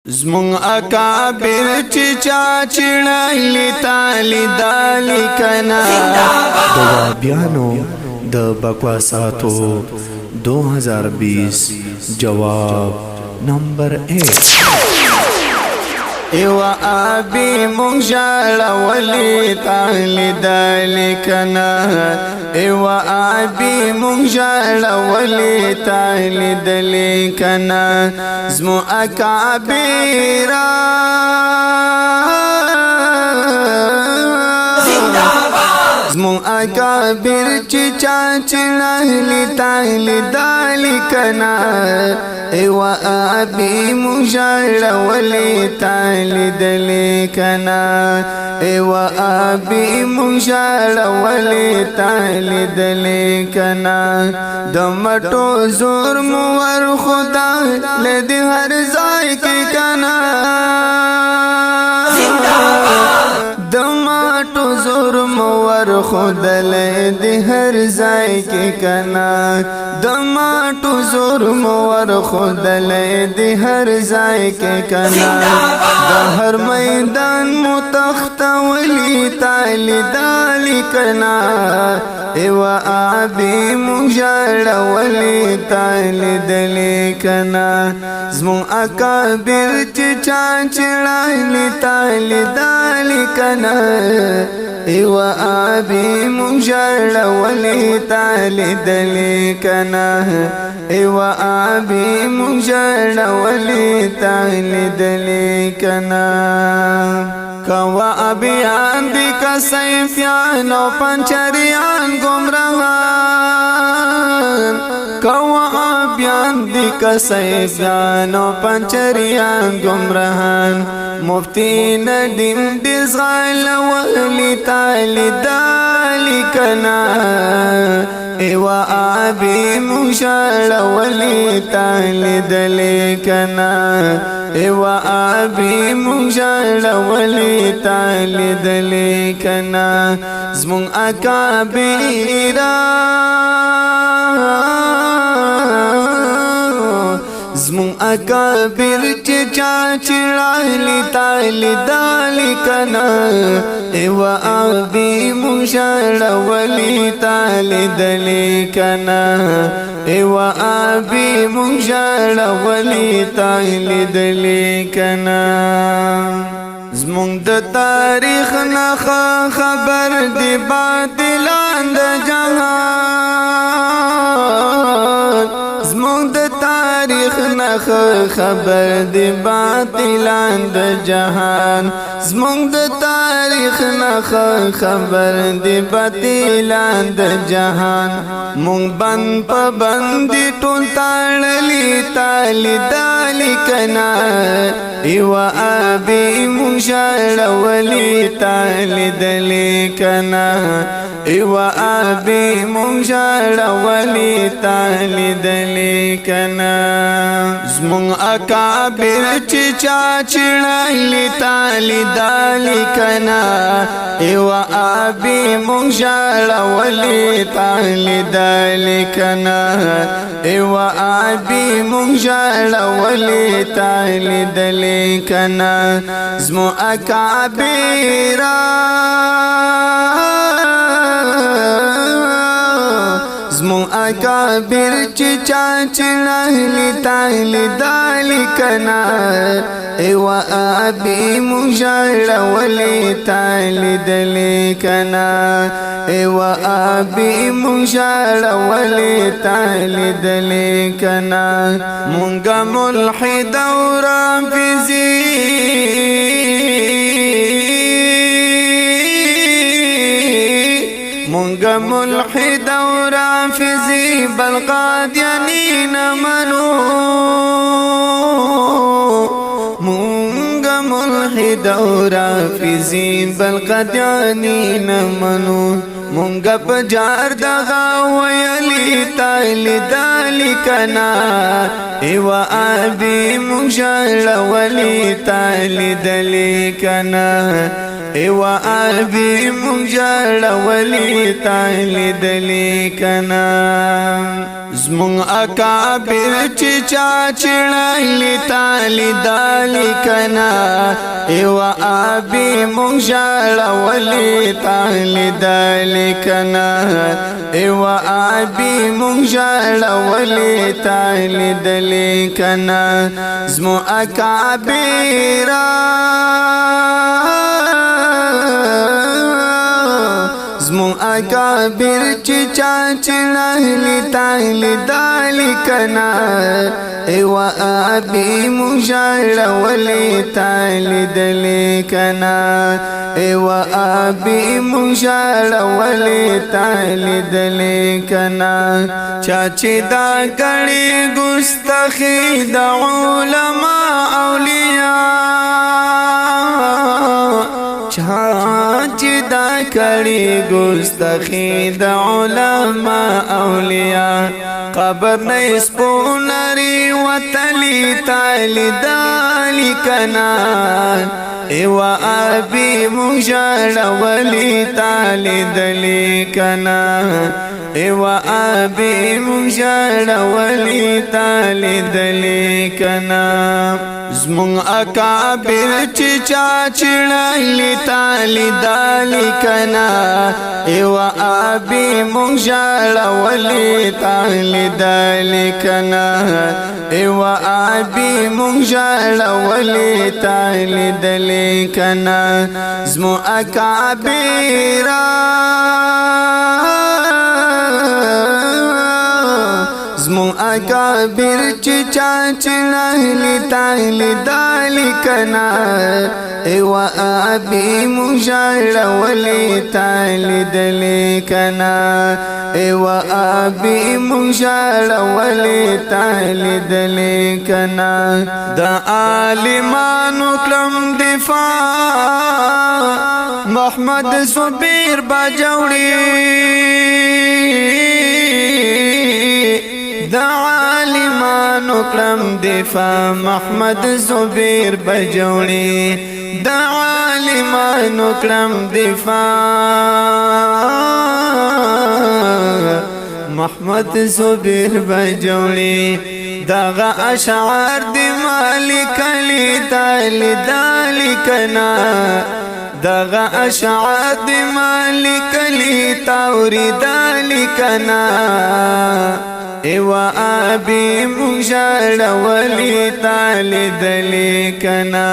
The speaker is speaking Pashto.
زمون اکابر چچا چړایلی تالی دالی کنا دوابیانو د بکواساتو 2020 جواب نمبر 1 ایوا آبی مونږاړه ولی تالی دالی کنا ایوا آبی مونږاړه ولی تالی دالی کنا زمو اکابیرا زمون اکابر چچا چړایلی تالی دالی کنا ایوا آبی مونږاړه ولی تالی دالی کنا ایوا آبی مونږاړه ولی تالی دالی کنا د مټو زور مو ور خدا لدی هر ځای کې کنا د مټو زور مو ور خدا لدی هر ځای کې کنا د مټو زور مو ور خدا لدی هر ځای کې کنا د هر میدان متخت ولی تالی دالی کنا ایوا آبی مونږاړه ولی تالی دالی کنا زمون اکابر چچا چړایلی تالی دالی کنا ایوا آبی مونږاړه ولی تالی دالی کنا ایوا آبی مونږاړه ولی تالی دالی کنا کوا ابیان دی کا سیفیان او پنچریان گمراهان کوا ابیان دی کا سیفیان او پنچریان گمراهان مفتی ندیم دزغال ولی تالی دالی کنا ایوا آبی مونږاړه ولی تالی دالی کنا ایوا آبی مونږاړه ولی تالی دالی کنا زمون اکابیرا زمون اکابر چچا چړایلی تالی دالی کنا ایوا آبی مونږاړه ولی تالی دالی کنا ایوا آبی مونږاړه ولی تالی دالی کنا زمون د تاریخ نه خبر دی باطلان د جهان زمون د تاریخ نه خبر دی باطلان د جهان زمون د تاریخ نه خبر دی باطلان د جهان مون بند په بندي ټول تاړلی تالی دالی کنا ایوا آبی مونږاړه ولی تالی دالی کنا ایوا آبی مونږاړه ولی تالی دالی کنا زمون اکابر چچا چړایلی تالی دالی کنا ایوا آبی مونږاړه ولی تالی دالی کنا ایوا آبی مونږاړه ولی تالی دالی کنا زمو اکابیرا زمون اکابر چچا چړایلی تالی دالی کنا ایوا آبی مونږاړه ولی تالی دالی کنا ایوا آبی مونږاړه ولی تالی دالی کنا مونږه ملحد او رافضی مونږه ملحد او رافضی بل قادیانی نمنو مونږه ملحد او رافضی بل قادیانی نمنو مونږه په جار دغه ویلی تالی دالی کنا ایوا آبی مونږاړه ولی تالی دالی کنا ایوا ابي مونجړ ولي تالی دلی کنا زمون اکابر چچا چړلی تالی دلی کنا ایوا ابي مونجړ ولي تالی دلی کنا ایوا ابي مونجړ ولي تالی دلی کنا زمون اکابر زمون اکابر چچا چړلی تالی دلی کنا ایوا ابي مونجړ ولي تالی دلی کنا ایوا ابي مونجړ ولي تالی دلی کنا چاچی دا کړي ګستاخی د علماء اولیاء چاچی دا کړي ګستاخی د علماء اولیاء قبر نه سپونري وتلی تالی دلی کنا ایوا ابي مونجړ ولي تالی دلی کنا ایوا ابي مونجړ ولي تالی دلی کنا زمون اکابر چچا چړلی تالی دلی کنا ایوا ابي مونجړ ولي تالی دلی کنا ایوا ابي مونجړ ولي تالی دلی کنا زمون اکابر زمون اکابر چچا چړلی تالی دلی کنا ایوا ابي مونجړ ولي تالی دلی کنا ایوا ابي مونجړ ولي تالی دلی کنا د عالمانو کلم دفاع محمد صبیر بجوړي د عالمانو کلم دفاع محمد صبیر بجوړي د عالمانو کلم دفاع محمد صبیر بجوړي دغه اشعار دی مالک علی تالی دلی کنا دغه اشعار دی مالک علی تاوری دلی کنا ایوا ابي مونجړ ولي تالی دلی کنا